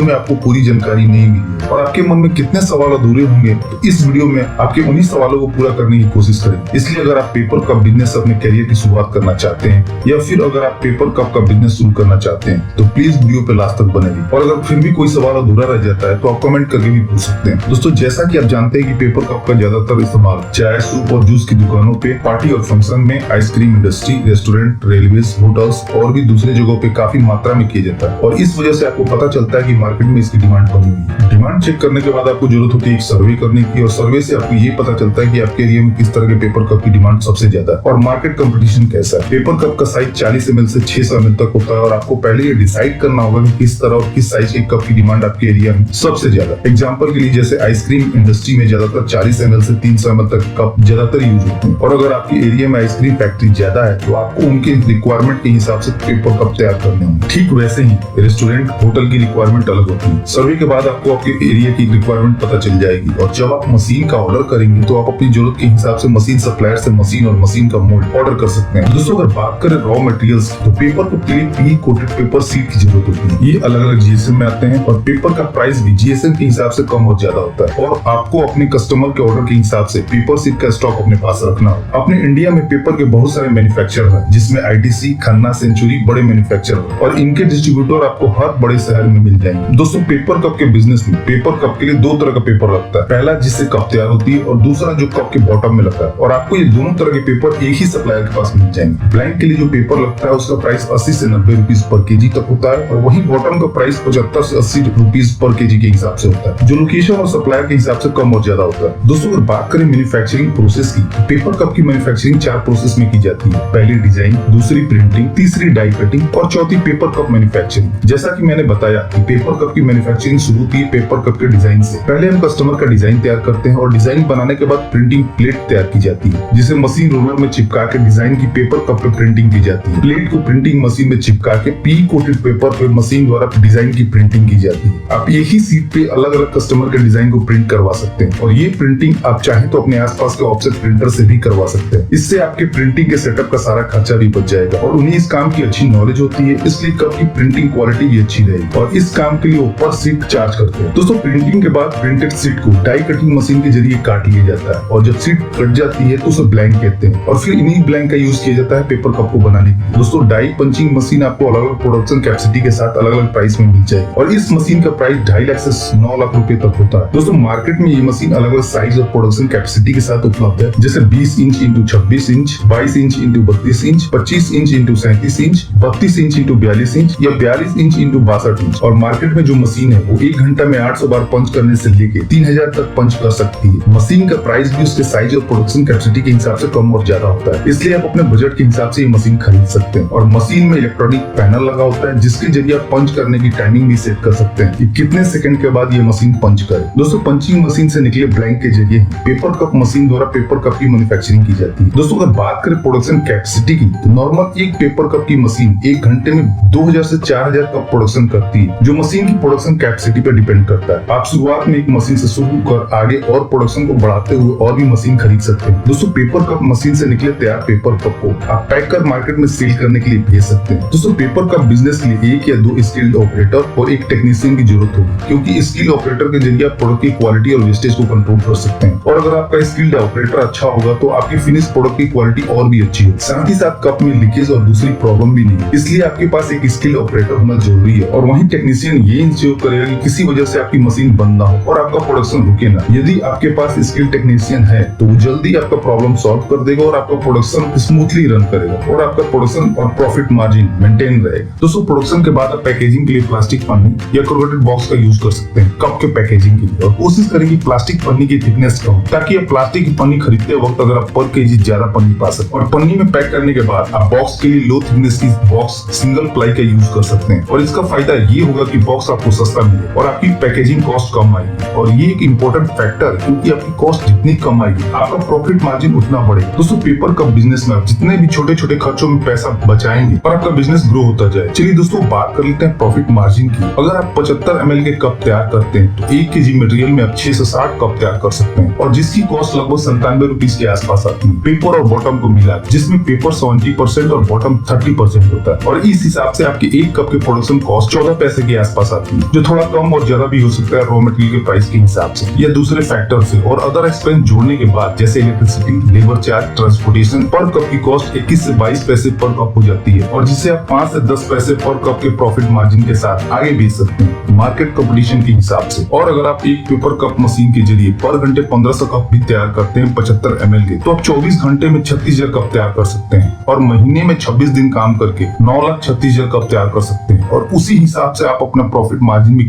में आपको पूरी जानकारी नहीं मिली और आपके मन में कितने सवाल अधूरे होंगे, तो इस वीडियो में आपके उन्हीं सवालों को पूरा करने की कोशिश करेंगे। इसलिए अगर आप पेपर कप बिजनेस अपने करियर की शुरुआत करना चाहते हैं या फिर अगर आप पेपर कप का बिजनेस शुरू करना चाहते हैं तो प्लीज वीडियो पे लास्ट तक बने रहिए। और अगर फिर भी कोई सवाल अधूरा रह जाता है तो आप कमेंट करके भी पूछ सकते हैं। दोस्तों, जैसा कि आप जानते हैं कि पेपर कप का ज्यादातर इस्तेमाल चाय, सूप और जूस की दुकानों पे, पार्टी और फंक्शन में, ice cream industry, restaurant, railways, hotels और भी दूसरे जगहों पे काफी मात्रा में किया जाता है और इस वजह से आपको पता चलता है कि मार्केट में इसकी डिमांड बनी हुई है। डिमांड चेक करने के बाद आपको जरूरत होती है एक सर्वे करने की और सर्वे से आपको ये पता चलता है कि आपके एरिया में किस तरह के पेपर कप की डिमांड सबसे ज्यादा है और मार्केट कंपटीशन कैसा है। पेपर कप का साइज 40 ml से 600 ml तक होता है और आपको पहले ये डिसाइड करना होगा कि किस तरह और किस साइज के कप की डिमांड आपके एरिया में सबसे ज्यादा। एग्जांपल के लिए जैसे आइसक्रीम इंडस्ट्री में ज्यादातर 40 ml से 300 ml तक कप ज्यादातर यूज होते हैं और अगर आपके एरिया में आइसक्रीम फैक्ट्री ज्यादा है तो आपको उनके रिक्वायरमेंट के हिसाब से पेपर कप तैयार करने होंगे। ठीक वैसे ही रेस्टोरेंट, होटल की रिक्वायरमेंट अलग होती है। सर्वे के बाद आपको आपके एरिया की रिक्वायरमेंट पता चल जाएगी और जब आप मशीन का ऑर्डर करेंगे तो आप अपनी जरूरत के हिसाब से मशीन सप्लायर से मशीन और मशीन का मोल्ड ऑर्डर कर सकते हैं। दोस्तों, अगर बात करें रॉ मटेरियल्स की तो पेपर कप के लिए प्री कोटेड पेपर सीट की जरूरत होती है। ये अलग अलग जीएसएम में आते हैं और पेपर का प्राइस भी जीएसएम के हिसाब से कम और ज्यादा होता है और आपको अपने कस्टमर के ऑर्डर के हिसाब से पेपर सीट का स्टॉक अपने पास रखना होगा। अपने इंडिया में पेपर के बहुत सारे मैन्युफैक्चरर हैं जिसमें आईटीसी, खन्ना, सेंचुरी बड़े मैन्युफैक्चरर और इनके डिस्ट्रीब्यूटर आपको हर बड़े शहर में मिल जाएंगे। दोस्तों, पेपर कप के बिजनेस में पेपर कप के लिए दो तरह का पेपर लगता है। पहला जिससे कप तैयार होती है और दूसरा जो कप के बॉटम में लगता है और आपको ये दोनों तरह के पेपर एक ही सप्लायर के पास मिल जाएंगे। ब्लैंक के लिए जो पेपर लगता है उसका प्राइस 80 से 90 रुपीज पर केजी तक होता है और वहीं बॉटम का प्राइस 75 से 80 रुपीज पर केजी के हिसाब से होता है, जो लोकेशन और सप्लायर के हिसाब से कम और ज्यादा होता है। दोस्तों, अगर बात करें मैन्युफैक्चरिंग प्रोसेस की, पेपर कप की मैन्युफैक्चरिंग 4 प्रोसेस में की जाती है। पहली डिजाइन, दूसरी प्रिंटिंग, तीसरी डाई कटिंग और चौथी पेपर कप मैन्युफैक्चरिंग। जैसा कि मैंने बताया कि पेपर कप की मैन्युफैक्चरिंग शुरू होती है पेपर कप के डिजाइन से। पहले हम कस्टमर का डिजाइन तैयार करते हैं और डिजाइन बनाने के बाद प्रिंटिंग प्लेट तैयार की जाती है जिसे मशीन रोलर में चिपका के डिजाइन की पेपर कप पे प्रिंटिंग की जाती है। प्लेट को प्रिंटिंग मशीन में चिपका के प्री कोटेड पेपर पे मशीन द्वारा डिजाइन की प्रिंटिंग की जाती है। आप एक ही सीट पे अलग अलग कस्टमर के डिजाइन को प्रिंट करवा सकते हैं और ये प्रिंटिंग आप चाहे तो अपने आसपास के ऑफसेट प्रिंटर से भी करवा सकते हैं। इससे आपके प्रिंटिंग के सेटअप का सारा खर्चा भी बच जाएगा और उन्हें इस काम की अच्छी नॉलेज होती है, इसलिए कप की प्रिंटिंग क्वालिटी भी अच्छी रहेगी और इस काम के लिए ऊपर सीट चार्ज करते हैं। दोस्तों, प्रिंटिंग के बाद प्रिंटेड सीट को डाई कटिंग मशीन के जरिए काट लिया जाता है और जब सीट कट जाती है तो उसे ब्लैंक कहते हैं और फिर इन्हीं ब्लैंक का यूज किया जाता है पेपर कप को बनाने के लिए। दोस्तों, डाई पंचिंग मशीन आपको अलग अलग प्रोडक्शन कैपेसिटी के साथ अलग अलग प्राइस में मिल जाएगी और इस मशीन का प्राइस 2.5 लाख से 9 लाख रुपए तक होता है। दोस्तों, मार्केट में ये मशीन अलग अलग साइज और प्रोडक्शन कैपेसिटी के साथ उपलब्ध है, जैसे 20 inch into 26 inch, 22 inch into 32 inch, 25 inch into 37 inch, 32 inch into 42 inch या 42 इंच इंटू 62 इंच। और मार्केट में जो मशीन है वो 1 घंटा में 800 बार पंच करने से लेके 3000 तक पंच कर सकती है। मशीन का प्राइस भी उसके साइज और प्रोडक्शन कैपेसिटी के हिसाब से कम और ज्यादा होता है, इसलिए आप अपने बजट के हिसाब से ये मशीन खरीद सकते हैं। और मशीन में इलेक्ट्रॉनिक पैनल लगा होता है जिसके जरिए आप पंच करने की टाइमिंग भी सेट कर सकते हैं कि कितने सेकंड के बाद ये मशीन पंच करे। दोस्तों, पंचिंग मशीन से निकले ब्लैंक के जरिए पेपर कप मशीन द्वारा पेपर कप की मैन्युफैक्चरिंग की जाती है। दोस्तों, अगर बात करें प्रोडक्शन कैपेसिटी की तो नॉर्मल एक पेपर कप की मशीन 1 घंटे में 2000 से 4000 कप प्रोडक्शन करती है, जो मशीन की प्रोडक्शन कैपेसिटी पर डिपेंड करता है। आप शुरुआत में एक मशीन से शुरू कर आगे और प्रोडक्शन को बढ़ाते हुए और भी मशीन खरीद सकते हैं। दोस्तों, पेपर कप मशीन से निकले तैयार पेपर कप को आप पैक कर मार्केट में सेल करने के लिए भेज सकते हैं। दोस्तों, पेपर कप बिजनेस के लिए 1 या 2 स्किल्ड ऑपरेटर और एक टेक्नीशियन की जरूरत होगी, क्योंकि स्किल्ड ऑपरेटर के जरिए आप प्रोडक्ट की क्वालिटी और वेस्टेज को कंट्रोल कर सकते हैं और अगर आपका स्किल्ड ऑपरेटर अच्छा होगा तो आपकी फिनिश प्रोडक्ट की क्वालिटी और भी अच्छी होगी। साथ ही साथ कप में लीकेज और दूसरी प्रॉब्लम भी नहीं, इसलिए आपके पास एक स्किल्ड ऑपरेटर होना जरूरी है। और वहीं टेक्नीशियन ये इंश्योर करेगा कि किसी वजह से आपकी मशीन बंद ना हो और आपका प्रोडक्शन रुके ना। यदि आपके पास स्किल्ड टेक्नीशियन है तो वो जल्दी आपका प्रॉब्लम सॉल्व कर देगा और आपका प्रोडक्शन स्मूथली रन करेगा और आपका प्रोडक्शन और प्रॉफिट मार्जिन मेंटेन रहेगा। दोस्तों, प्रोडक्शन के बाद आप पैकेजिंग के लिए प्लास्टिक पन्नी या कोरोटेड बॉक्स का यूज कर सकते हैं कप के पैकेजिंग के लिए और कोशिश करेंगे प्लास्टिक पन्नी की थिकनेस कम, ताकि आप प्लास्टिक की पन्नी खरीदते वक्त अगर आप पर केजी ज्यादा पन्नी पा सकते। और पन्नी में पैक करने के बाद आप बॉक्स के लिए लो थिकनेस की बॉक्स सिंगल प्लाई का यूज कर सकते हैं और इसका फायदा ये होगा कि बॉक्स आपको सस्ता मिले और आपकी पैकेजिंग कॉस्ट कम आएगी और ये एक इम्पोर्टेंट फैक्टर है, क्योंकि आपकी कॉस्ट जितनी कम आएगी आपका प्रॉफिट मार्जिन उतना बढ़ेगा। दोस्तों, पेपर कप बिजनेस में आप जितने भी छोटे छोटे खर्चों में पैसा बचाएंगे और आपका बिजनेस ग्रो होता जाए। चलिए दोस्तों, बात कर लेते हैं प्रॉफिट मार्जिन की। अगर आप 75 ml के कप तैयार करते हैं तो 1 kg मटेरियल में आप 6 से 7 कप तैयार कर सकते हैं और जिसकी कॉस्ट लगभग 97 रुपीज के आसपास आती है पेपर और बॉटम को मिला, जिसमें पेपर 70% और बॉटम 30% होता है और इस हिसाब से आपके 1 कप के प्रोडक्शन कॉस्ट 14 पैसे के आसपास आती है, जो थोड़ा कम और ज्यादा भी हो सकता है रॉ मटेरियल के प्राइस के हिसाब से या दूसरे फैक्टर से। और अदर एक्सपेंस जोड़ने के बाद जैसे इलेक्ट्रिसिटी, लेबर चार्ज, ट्रांसपोर्टेशन, पर कप की कॉस्ट 21 से 22 पैसे पर कप हो जाती है, और जिसे आप 5 से 10 पैसे पर कप के प्रॉफिट मार्जिन के साथ आगे बेच सकते हैं मार्केट कंपटीशन के हिसाब से। और अगर आप एक पेपर कप मशीन के जरिए पर घंटे 1500 कप भी तैयार करते हैं 75 ml के, तो आप 24 घंटे में 36,000 कप तैयार कर सकते हैं, और महीने में 26 दिन काम करके 9,36,000 कप तैयार कर सकते हैं। और उसी हिसाब से आप अपना प्रॉफिट मार्जिन भी